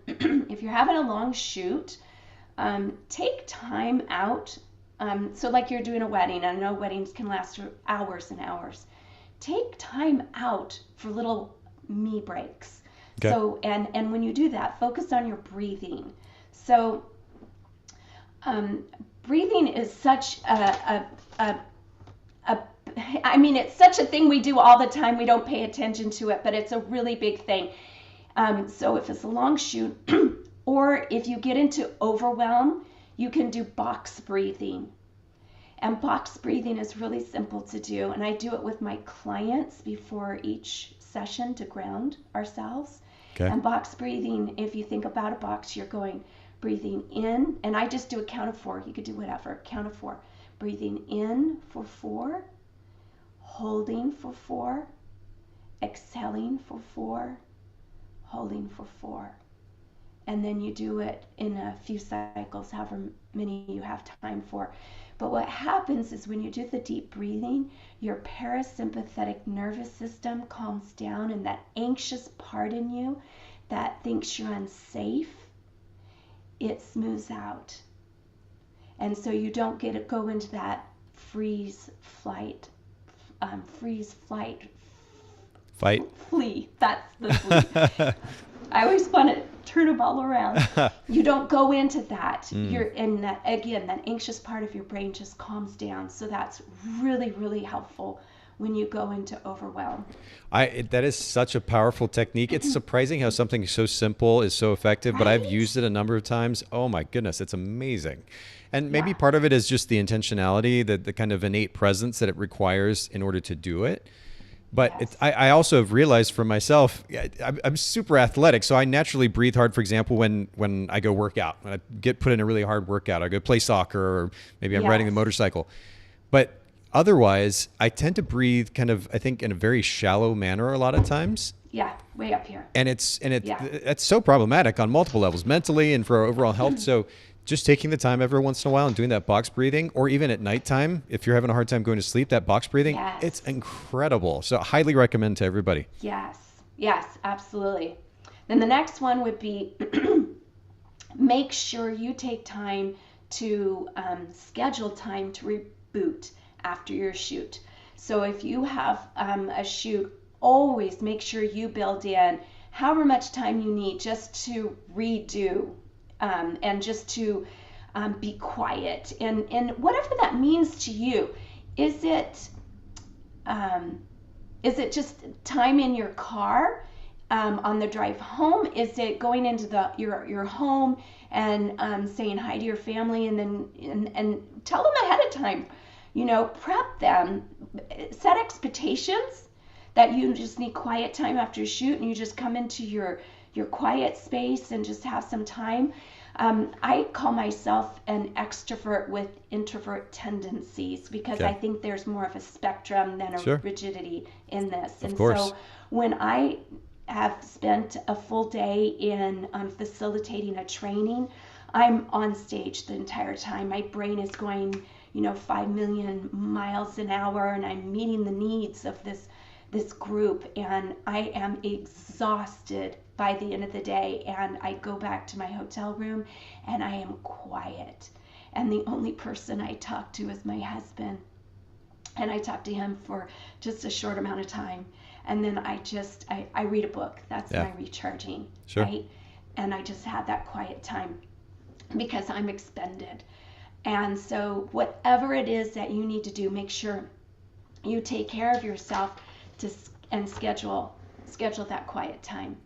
if you're having a long shoot, take time out. So like you're doing a wedding. I know weddings can last hours and hours. Take time out for little me breaks. Okay. So, and when you do that, focus on your breathing. So, breathing is such it's such a thing we do all the time. We don't pay attention to it, but it's a really big thing. So if it's a long shoot, or if you get into overwhelm, you can do box breathing. And box breathing is really simple to do. And I do it with my clients before each session to ground ourselves. Okay. And box breathing, if you think about a box, you're going breathing in. And I just do a count of 4. You could do whatever. Count of 4. Breathing in for 4. Holding for 4. Exhaling for 4. Holding for 4. And then you do it in a few cycles, however many you have time for. But what happens is when you do the deep breathing, your parasympathetic nervous system calms down, and that anxious part in you that thinks you're unsafe, it smooths out. And so you don't go into that flee. That's the flee. I always want to turn them all around. You don't go into that. You're in that, again, that anxious part of your brain just calms down. So that's really, really helpful when you go into overwhelm. That is such a powerful technique. It's surprising how something so simple is so effective, but I've used it a number of times. Oh my goodness, it's amazing. And maybe part of it is just the intentionality, the kind of innate presence that it requires in order to do it. But I also have realized for myself, I'm super athletic, so I naturally breathe hard. For example, when I go work out, when I get put in a really hard workout, I go play soccer, or maybe I'm riding the motorcycle. But otherwise, I tend to breathe kind of, I think, in a very shallow manner a lot of times. Yeah, way up here. And it's so problematic on multiple levels, mentally and for our overall health. So just taking the time every once in a while and doing that box breathing, or even at nighttime, if you're having a hard time going to sleep, that box breathing, it's incredible. So I highly recommend to everybody. Yes, absolutely. Then the next one would be make sure you take time to schedule time to reboot after your shoot. So if you have a shoot, always make sure you build in however much time you need just to redo. And just to be quiet, and whatever that means to you. Is it just time in your car on the drive home? Is it going into your home and saying hi to your family, and then and tell them ahead of time, prep them, set expectations that you just need quiet time after a shoot, and you just come into your quiet space and just have some time. I call myself an extrovert with introvert tendencies, because I think there's more of a spectrum than a rigidity in this. And so when I have spent a full day in facilitating a training, I'm on stage the entire time. My brain is going, 5 million miles an hour, and I'm meeting the needs of this group, and I am exhausted by the end of the day, and I go back to my hotel room and I am quiet, and the only person I talk to is my husband, and I talk to him for just a short amount of time, and then I read a book. That's my recharging, right? And I just have that quiet time because I'm expended. And so whatever it is that you need to do, make sure you take care of yourself and schedule that quiet time.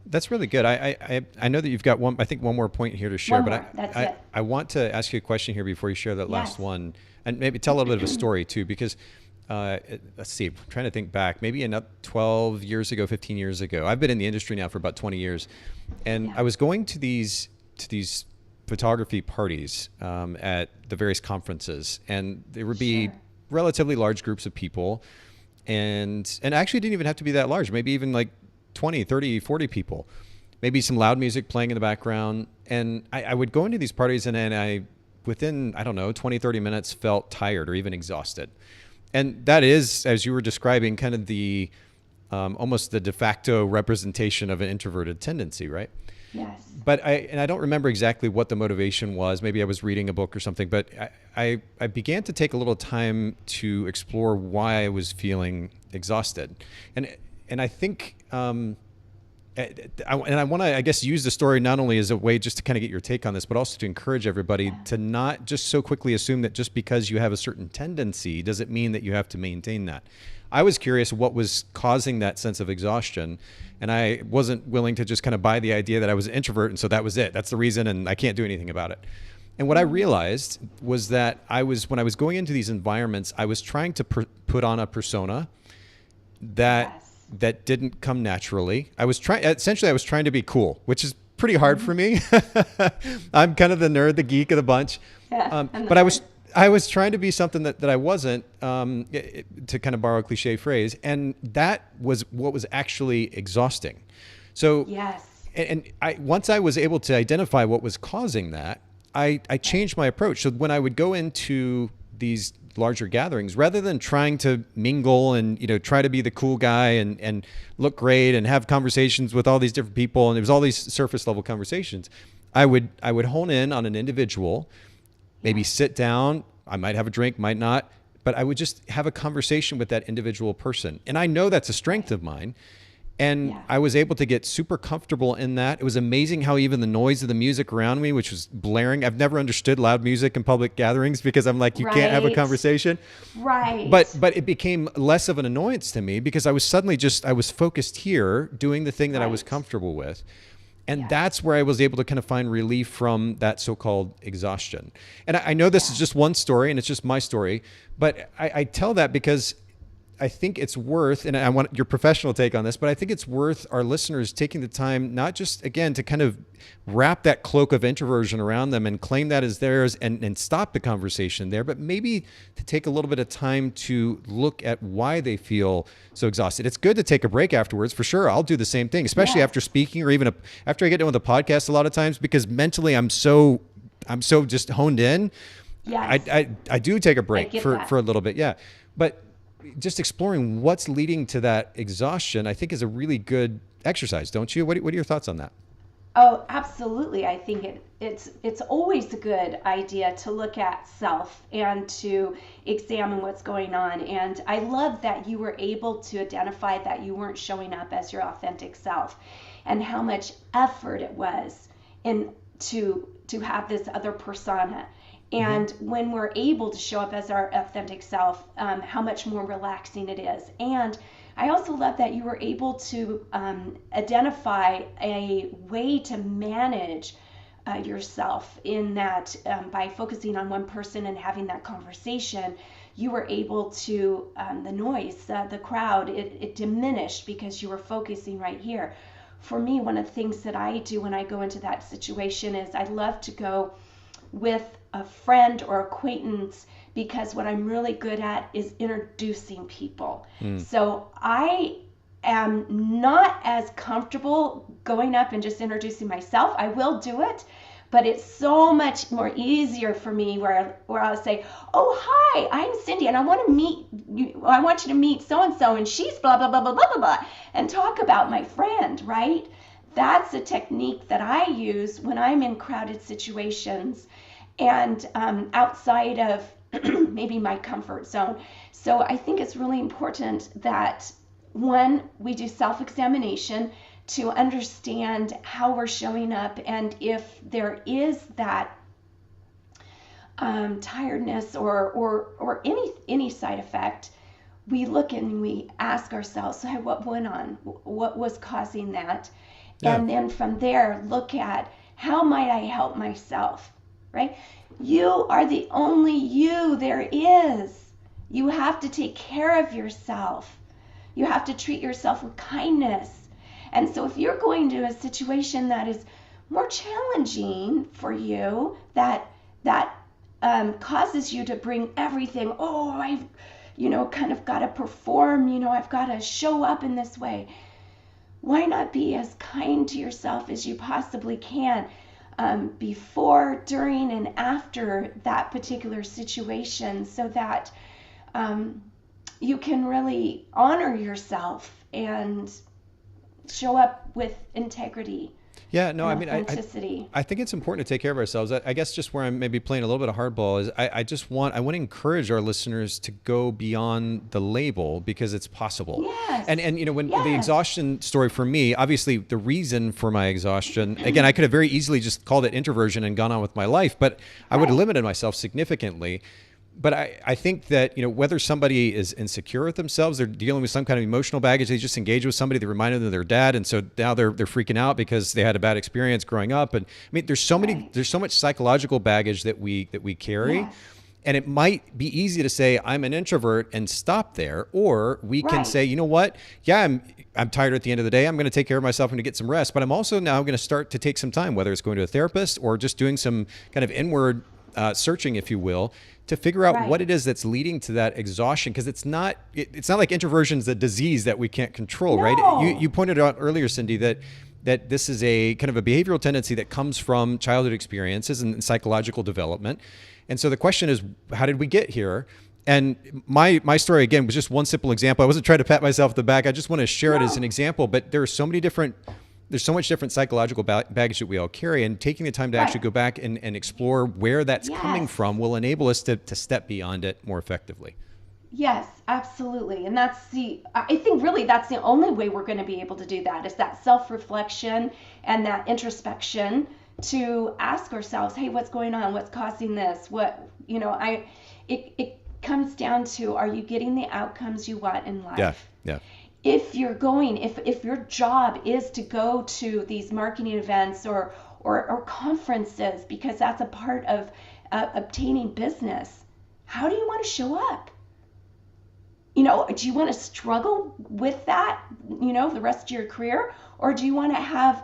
That's really good. I know that you've got one more point here to share, One but more. That's it. I want to ask you a question here before you share that last Yes. one, and maybe tell a little bit of a story too, because let's see, I'm trying to think back, maybe 12 years ago, 15 years ago. I've been in the industry now for about 20 years, and Yeah. I was going to these photography parties at the various conferences, and there would be Sure. relatively large groups of people, and actually didn't even have to be that large, maybe even like 20, 30, 40 people, maybe some loud music playing in the background. And I would go into these parties and I, within, I don't know, 20, 30 minutes felt tired or even exhausted. And that is, as you were describing, kind of the almost the de facto representation of an introverted tendency, right? Yes. But I don't remember exactly what the motivation was. Maybe I was reading a book or something, but I began to take a little time to explore why I was feeling exhausted. And I think, and I want to, I guess, use the story not only as a way just to kind of get your take on this, but also to encourage everybody to not just so quickly assume that just because you have a certain tendency, does it mean that you have to maintain that? I was curious what was causing that sense of exhaustion, and I wasn't willing to just kind of buy the idea that I was an introvert, and so that was it. That's the reason, and I can't do anything about it. And what I realized was that when I was going into these environments, I was trying to put on a persona that didn't come naturally. I was trying to be cool, which is pretty hard for me. I'm kind of the nerd, the geek of the bunch. Yeah, But I was trying to be something that I wasn't, to kind of borrow a cliche phrase. And that was what was actually exhausting. So, Yes. and once I was able to identify what was causing that, I changed my approach. So when I would go into these larger gatherings, rather than trying to mingle and try to be the cool guy and look great and have conversations with all these different people, and it was all these surface level conversations, I would hone in on an individual, maybe sit down. I might have a drink, might not, but I would just have a conversation with that individual person. And I know that's a strength of mine. And I was able to get super comfortable in that. It was amazing how even the noise of the music around me, which was blaring, I've never understood loud music in public gatherings because I'm like, you can't have a conversation. Right. But it became less of an annoyance to me because I was suddenly I was focused here doing the thing that I was comfortable with. And that's where I was able to kind of find relief from that so-called exhaustion. And I know this is just one story and it's just my story, but I tell that because I think it's worth, and I want your professional take on this, but I think it's worth our listeners taking the time, not just, again, to kind of wrap that cloak of introversion around them and claim that as theirs and stop the conversation there, but maybe to take a little bit of time to look at why they feel so exhausted. It's good to take a break afterwards, for sure. I'll do the same thing, especially after speaking or even after I get done with the podcast a lot of times, because mentally I'm so just honed in. Yes. I do take a break for a little bit. Yeah. But just exploring what's leading to that exhaustion, I think, is a really good exercise, don't you? What are your thoughts on that? Oh, absolutely. I think it's always a good idea to look at self and to examine what's going on. And I love that you were able to identify that you weren't showing up as your authentic self, and how much effort it was to have this other persona. And when we're able to show up as our authentic self, how much more relaxing it is. And I also love that you were able to identify a way to manage yourself in that by focusing on one person and having that conversation, you were able to, the noise, the crowd, it diminished because you were focusing right here. For me, one of the things that I do when I go into that situation is I love to go with a friend or acquaintance, because what I'm really good at is introducing people. So I am not as comfortable going up and just introducing myself. I will do it, but it's so much more easier for me where I'll say, oh, hi, I'm Cindy, and I want to meet you. I want you to meet so-and-so, and she's blah, blah, blah, blah, blah, blah, blah, and talk about my friend, right? That's a technique that I use when I'm in crowded situations and outside of maybe my comfort zone. So I think it's really important that, one, we do self-examination to understand how we're showing up, and if there is that tiredness or any side effect, we look and we ask ourselves, so what went on? What was causing that? Yeah. And then from there, look at how might I help myself, right? You are the only you there is. You have to take care of yourself. You have to treat yourself with kindness. And so if you're going to a situation that is more challenging for you, that causes you to bring everything, oh, I've, kind of got to perform, I've got to show up in this way. Why not be as kind to yourself as you possibly can before, during, and after that particular situation, so that you can really honor yourself and show up with integrity. Yeah, no, I mean, authenticity. I think it's important to take care of ourselves. I guess just where I'm maybe playing a little bit of hardball is I want to encourage our listeners to go beyond the label, because it's possible. Yes. And when the exhaustion story for me, obviously the reason for my exhaustion, again, I could have very easily just called it introversion and gone on with my life, but I would have limited myself significantly. But I think that, whether somebody is insecure with themselves, they're dealing with some kind of emotional baggage, they just engage with somebody that reminded them of their dad, and so now they're freaking out because they had a bad experience growing up. And I mean, there's so much psychological baggage that we carry. Yes. And it might be easy to say, I'm an introvert, and stop there. Or we can say, you know what? Yeah, I'm tired at the end of the day. I'm going to take care of myself and to get some rest. But I'm also now going to start to take some time, whether it's going to a therapist or just doing some kind of inward searching, if you will, to figure out what it is that's leading to that exhaustion. Because it's not like introversion is a disease that we can't control, right? You pointed out earlier, Cindy, that this is a kind of a behavioral tendency that comes from childhood experiences and psychological development. And so the question is, how did we get here? And my story, again, was just one simple example. I wasn't trying to pat myself on the back. I just want to share it as an example. But there's so much different psychological baggage that we all carry, and taking the time to actually go back and explore where that's coming from will enable us to step beyond it more effectively. Yes, absolutely. And I think really that's the only way we're going to be able to do that, is that self-reflection and that introspection to ask ourselves, hey, what's going on? What's causing this? It comes down to, are you getting the outcomes you want in life? Yeah. If you're if your job is to go to these marketing events or conferences, because that's a part of obtaining business, how do you want to show up? Do you want to struggle with that, the rest of your career? Or do you want to have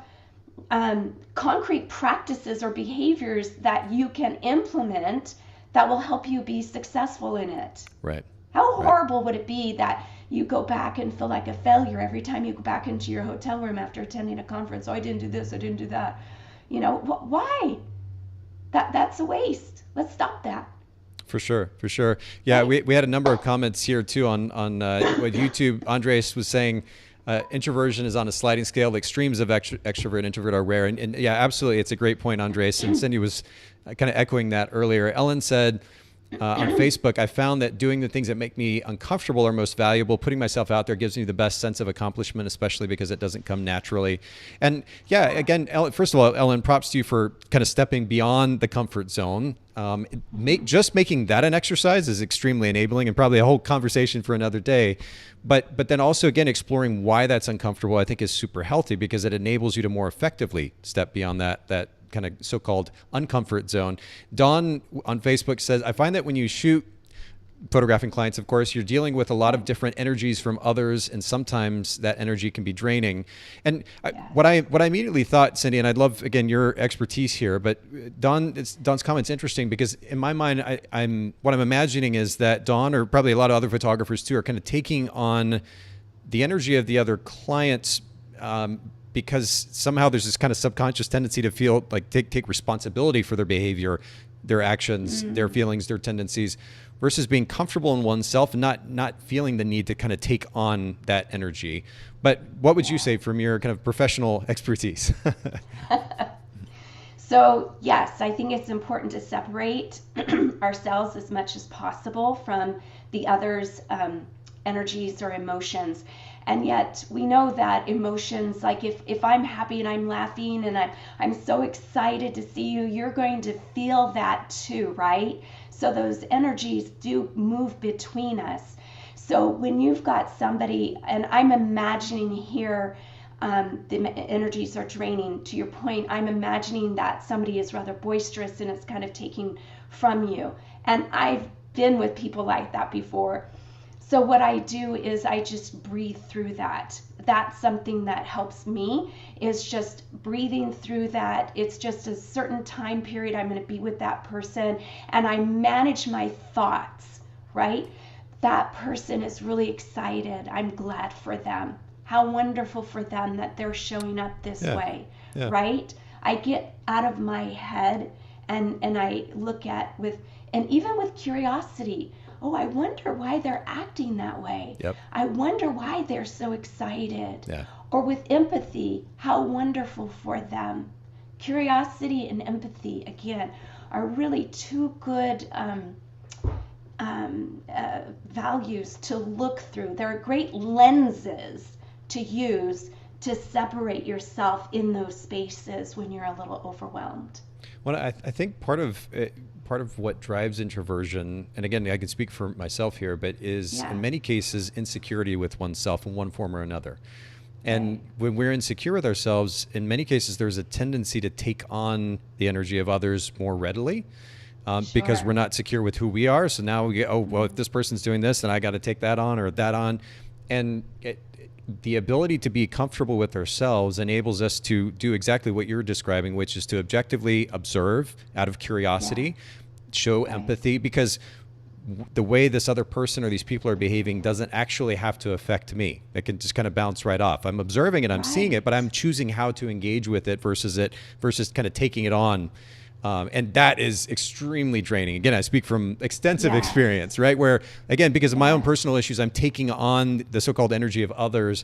concrete practices or behaviors that you can implement that will help you be successful in it? Right. How horrible would it be that you go back and feel like a failure every time you go back into your hotel room after attending a conference? Oh, I didn't do this, I didn't do that. Why? That's a waste. Let's stop that. For sure. Yeah, we had a number of comments here too on what YouTube. Andres was saying, introversion is on a sliding scale. The extremes of extrovert and introvert are rare. And yeah, absolutely. It's a great point, Andres. And Cindy was kind of echoing that earlier. Ellen said, on Facebook, I found that doing the things that make me uncomfortable are most valuable. Putting myself out there gives me the best sense of accomplishment, especially because it doesn't come naturally. And yeah, again, first of all, Ellen, props to you for kind of stepping beyond the comfort zone. Just making that an exercise is extremely enabling, and probably a whole conversation for another day. But then also, again, exploring why that's uncomfortable, I think, is super healthy, because it enables you to more effectively step beyond that kind of so-called uncomfort zone. Dawn on Facebook says, I find that when you shoot, photographing clients, of course, you're dealing with a lot of different energies from others, and sometimes that energy can be draining. And what I immediately thought, Cindy, and I'd love, again, your expertise here, but Dawn's comment's interesting, because in my mind, what I'm imagining is that Dawn, or probably a lot of other photographers too, are kind of taking on the energy of the other clients, because somehow there's this kind of subconscious tendency to feel like take responsibility for their behavior, their actions, their feelings, their tendencies, versus being comfortable in oneself and not feeling the need to kind of take on that energy. But what would you say from your kind of professional expertise? So yes, I think it's important to separate ourselves as much as possible from the other's energies or emotions. And yet we know that emotions, like if I'm happy and I'm laughing and I'm so excited to see you, you're going to feel that too, right? So those energies do move between us. So when you've got somebody, and I'm imagining here the energies are draining. To your point, I'm imagining that somebody is rather boisterous and it's kind of taking from you. And I've been with people like that before. So what I do is I just breathe through that. That's something that helps me, is just breathing through that. It's just a certain time period I'm going to be with that person, and I manage my thoughts, right? That person is really excited. I'm glad for them. How wonderful for them that they're showing up this way, right? I get out of my head and I look at and even with curiosity, oh, I wonder why they're acting that way. Yep. I wonder why they're so excited. Yeah. Or with empathy, how wonderful for them. Curiosity and empathy, again, are really two good values to look through. They're great lenses to use to separate yourself in those spaces when you're a little overwhelmed. Well, I think part of what drives introversion, and again, I can speak for myself here, but is in many cases insecurity with oneself in one form or another. And when we're insecure with ourselves, in many cases, there's a tendency to take on the energy of others more readily because we're not secure with who we are. So now we get, oh, well, if this person's doing this, then I got to take that on or that on. And the ability to be comfortable with ourselves enables us to do exactly what you're describing, which is to objectively observe out of curiosity, show empathy, because the way this other person or these people are behaving doesn't actually have to affect me. It can just kind of bounce right off. I'm observing it, I'm seeing it, but I'm choosing how to engage with it versus kind of taking it on. And that is extremely draining. Again, I speak from extensive experience, right? Where, again, because of my own personal issues, I'm taking on the so-called energy of others.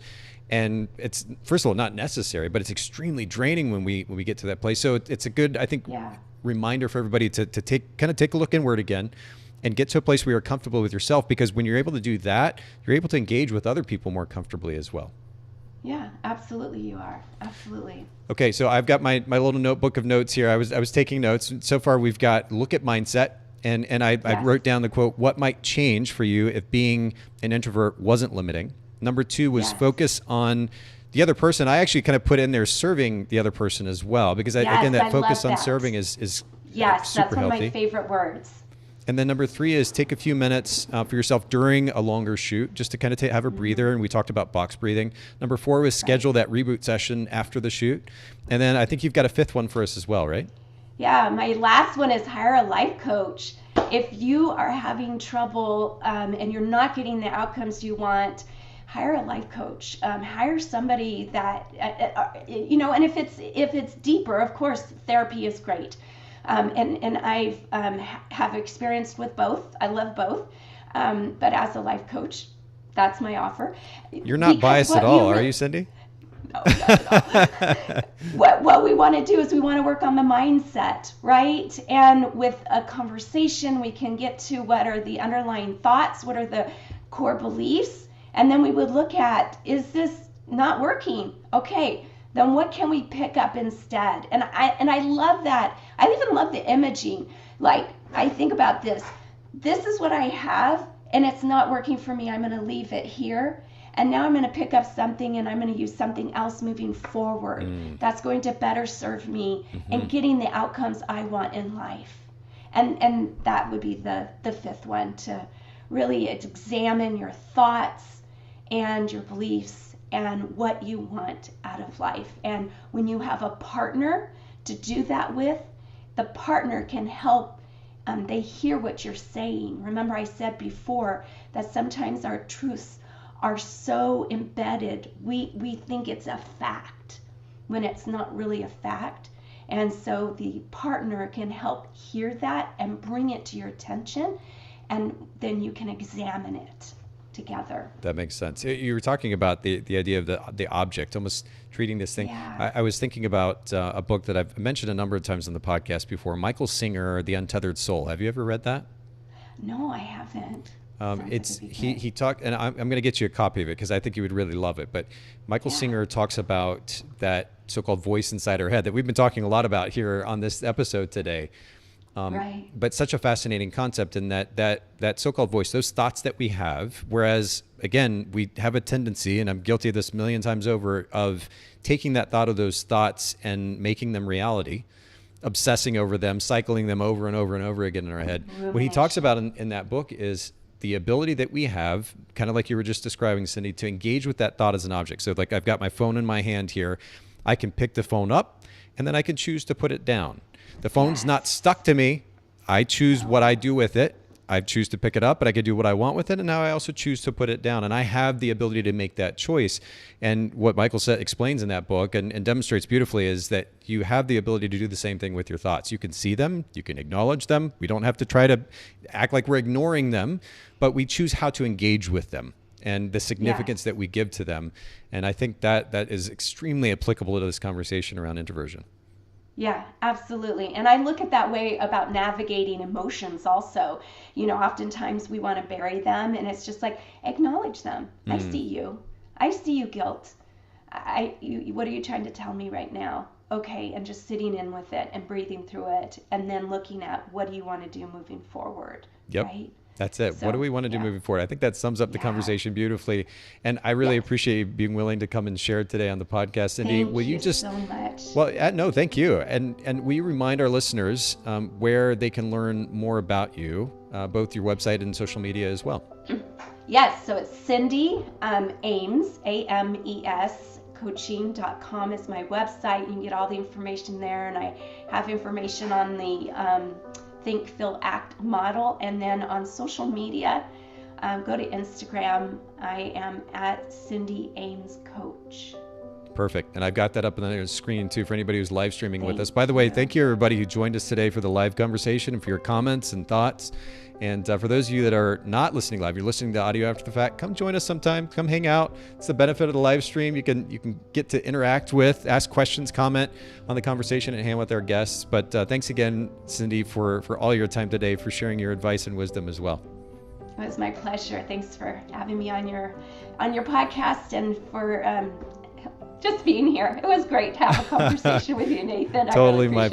And it's, first of all, not necessary, but it's extremely draining when we get to that place. So it's a good, I think, reminder for everybody to take a look inward again and get to a place where you're comfortable with yourself. Because when you're able to do that, you're able to engage with other people more comfortably as well. Yeah, absolutely you are. Absolutely. Okay, so I've got my little notebook of notes here. I was taking notes. So far we've got look at mindset, and I wrote down the quote, what might change for you if being an introvert wasn't limiting. Number 2 was focus on the other person. I actually kind of put in there serving the other person as well, because again, that focus on serving is super that's one healthy. of my favorite words. And then number 3 is take a few minutes for yourself during a longer shoot, just to kind of have a breather. And we talked about box breathing. Number 4 was schedule that reboot session after the shoot. And then I think you've got a 5th one for us as well, right? Yeah, my last one is hire a life coach. If you are having trouble and you're not getting the outcomes you want, hire a life coach. Hire somebody that, and if it's deeper, of course, therapy is great. And I have experienced with both. I love both. But as a life coach, that's my offer. You're not biased at all, are you, Cindy? No, not at all. What we want to do is we want to work on the mindset, right? And with a conversation, we can get to what are the underlying thoughts, what are the core beliefs, and then we would look at, is this not working? Okay. Then what can we pick up instead? And I love that. I even love the imaging. Like, I think about this. This is what I have, and it's not working for me. I'm going to leave it here. And now I'm going to pick up something, and I'm going to use something else moving forward that's going to better serve me and getting the outcomes I want in life. And that would be the 5th one, to really examine your thoughts and your beliefs and what you want out of life. And when you have a partner to do that with, the partner can help. They hear what you're saying. Remember, I said before that sometimes our truths are so embedded, we think it's a fact when it's not really a fact. And so the partner can help hear that and bring it to your attention, and then you can examine it together. That makes sense. You were talking about the idea of the object, almost treating this thing. Yeah. I was thinking about a book that I've mentioned a number of times on the podcast before, Michael Singer, The Untethered Soul. Have you ever read that? No, I haven't. He talked, and I'm going to get you a copy of it because I think you would really love it. But Michael Singer talks about that so-called voice inside our head that we've been talking a lot about here on this episode today. But such a fascinating concept in that so-called voice, those thoughts that we have, whereas again, we have a tendency, and I'm guilty of this a million times over, of taking that thought or those thoughts and making them reality, obsessing over them, cycling them over and over and over again in our head. What he talks about in that book is the ability that we have, kind of like you were just describing, Cindy, to engage with that thought as an object. So like I've got my phone in my hand here. I can pick the phone up and then I can choose to put it down. The phone's not stuck to me. I choose what I do with it. I choose to pick it up, but I can do what I want with it. And now I also choose to put it down. And I have the ability to make that choice. And what Michael explains in that book and demonstrates beautifully is that you have the ability to do the same thing with your thoughts. You can see them. You can acknowledge them. We don't have to try to act like we're ignoring them, but we choose how to engage with them and the significance that we give to them. And I think that is extremely applicable to this conversation around introversion. Yeah, absolutely. And I look at that way about navigating emotions also. Oftentimes we want to bury them, and it's just like, acknowledge them. I see you. I see you, guilt. What are you trying to tell me right now? Okay, and just sitting in with it and breathing through it, and then looking at what do you want to do moving forward. Yep. Right? That's it. So, what do we want to do moving forward? I think that sums up the conversation beautifully. And I really appreciate you being willing to come and share it today on the podcast. Cindy, will you just so much. Well, no, thank you. And we remind our listeners where they can learn more about you, both your website and social media as well. Yes. So it's Cindy Ames, AMES. coaching.com is my website. You can get all the information there, and I have information on the Think, Feel, Act model. And then on social media, go to Instagram. I am at Cindy Ames Coach. Perfect. And I've got that up on the screen too for anybody who's live streaming with us. By the way, thank you everybody who joined us today for the live conversation and for your comments and thoughts. And for those of you that are not listening live, you're listening to audio after the fact, come join us sometime. Come hang out. It's the benefit of the live stream. You can get to interact with, ask questions, comment on the conversation at hand with our guests. But thanks again, Cindy, for all your time today, for sharing your advice and wisdom as well. It was my pleasure. Thanks for having me on your podcast and for just being here. It was great to have a conversation with you, Nathan. Totally my